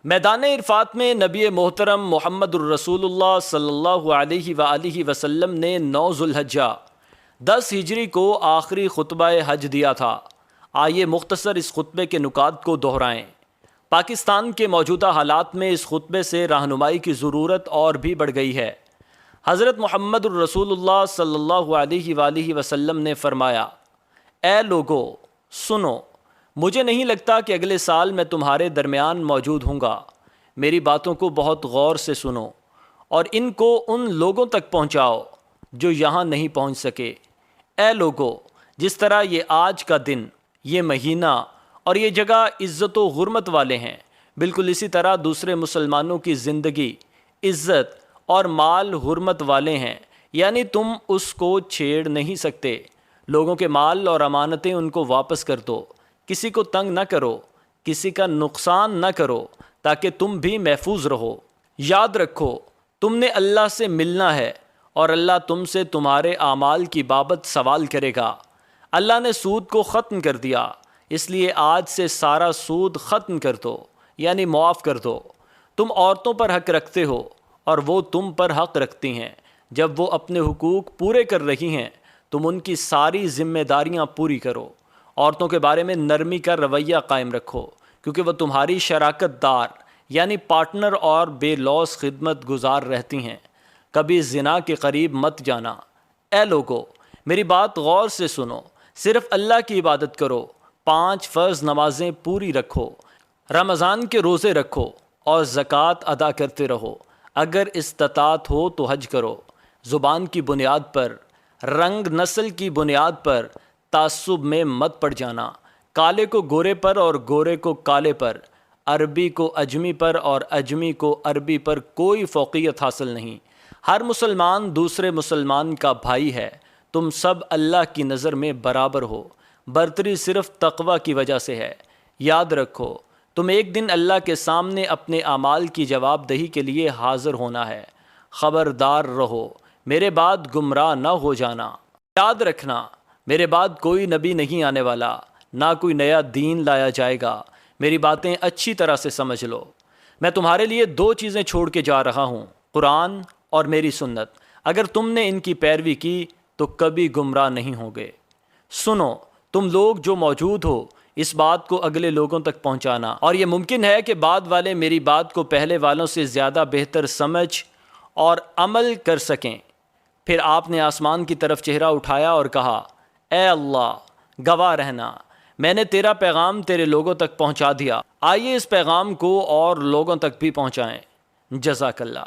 میدان عرفات میں نبی محترم محمد الرسول اللہ صلی اللہ علیہ وآلہ وسلم نے 9 ذوالحجہ 10 ہجری کو آخری خطبہ حج دیا تھا۔ آئیے مختصر اس خطبے کے نکات کو دہرائیں۔ پاکستان کے موجودہ حالات میں اس خطبے سے رہنمائی کی ضرورت اور بھی بڑھ گئی ہے۔ حضرت محمد الرسول اللہ صلی اللہ علیہ وآلہ وسلم نے فرمایا، اے لوگو سنو، مجھے نہیں لگتا کہ اگلے سال میں تمہارے درمیان موجود ہوں گا۔ میری باتوں کو بہت غور سے سنو اور ان کو ان لوگوں تک پہنچاؤ جو یہاں نہیں پہنچ سکے۔ اے لوگو، جس طرح یہ آج کا دن، یہ مہینہ اور یہ جگہ عزت و حرمت والے ہیں، بالکل اسی طرح دوسرے مسلمانوں کی زندگی، عزت اور مال حرمت والے ہیں، یعنی تم اس کو چھیڑ نہیں سکتے۔ لوگوں کے مال اور امانتیں ان کو واپس کر دو، کسی کو تنگ نہ کرو، کسی کا نقصان نہ کرو، تاکہ تم بھی محفوظ رہو۔ یاد رکھو، تم نے اللہ سے ملنا ہے اور اللہ تم سے تمہارے اعمال کی بابت سوال کرے گا۔ اللہ نے سود کو ختم کر دیا، اس لیے آج سے سارا سود ختم کر دو، یعنی معاف کر دو۔ تم عورتوں پر حق رکھتے ہو اور وہ تم پر حق رکھتی ہیں۔ جب وہ اپنے حقوق پورے کر رہی ہیں، تم ان کی ساری ذمہ داریاں پوری کرو۔ عورتوں کے بارے میں نرمی کا رویہ قائم رکھو، کیونکہ وہ تمہاری شراکت دار یعنی پارٹنر اور بے لوث خدمت گزار رہتی ہیں۔ کبھی زنا کے قریب مت جانا۔ اے لوگو، میری بات غور سے سنو، صرف اللہ کی عبادت کرو، 5 فرض نمازیں پوری رکھو، رمضان کے روزے رکھو اور زکوٰۃ ادا کرتے رہو۔ اگر استطاعت ہو تو حج کرو۔ زبان کی بنیاد پر، رنگ نسل کی بنیاد پر تعصب میں مت پڑ جانا۔ کالے کو گورے پر اور گورے کو کالے پر، عربی کو اجمی پر اور اجمی کو عربی پر کوئی فوقیت حاصل نہیں۔ ہر مسلمان دوسرے مسلمان کا بھائی ہے۔ تم سب اللہ کی نظر میں برابر ہو، برتری صرف تقوی کی وجہ سے ہے۔ یاد رکھو، تم ایک دن اللہ کے سامنے اپنے اعمال کی جواب دہی کے لیے حاضر ہونا ہے۔ خبردار رہو، میرے بعد گمراہ نہ ہو جانا۔ یاد رکھنا، میرے بعد کوئی نبی نہیں آنے والا، نہ کوئی نیا دین لایا جائے گا۔ میری باتیں اچھی طرح سے سمجھ لو۔ میں تمہارے لیے 2 چیزیں چھوڑ کے جا رہا ہوں، قرآن اور میری سنت۔ اگر تم نے ان کی پیروی کی تو کبھی گمراہ نہیں ہوگے۔ سنو، تم لوگ جو موجود ہو، اس بات کو اگلے لوگوں تک پہنچانا، اور یہ ممکن ہے کہ بعد والے میری بات کو پہلے والوں سے زیادہ بہتر سمجھ اور عمل کر سکیں۔ پھر آپ نے آسمان کی طرف چہرہ اٹھایا اور کہا، اے اللہ، گواہ رہنا، میں نے تیرا پیغام تیرے لوگوں تک پہنچا دیا۔ آئیے اس پیغام کو اور لوگوں تک بھی پہنچائیں۔ جزاک اللہ۔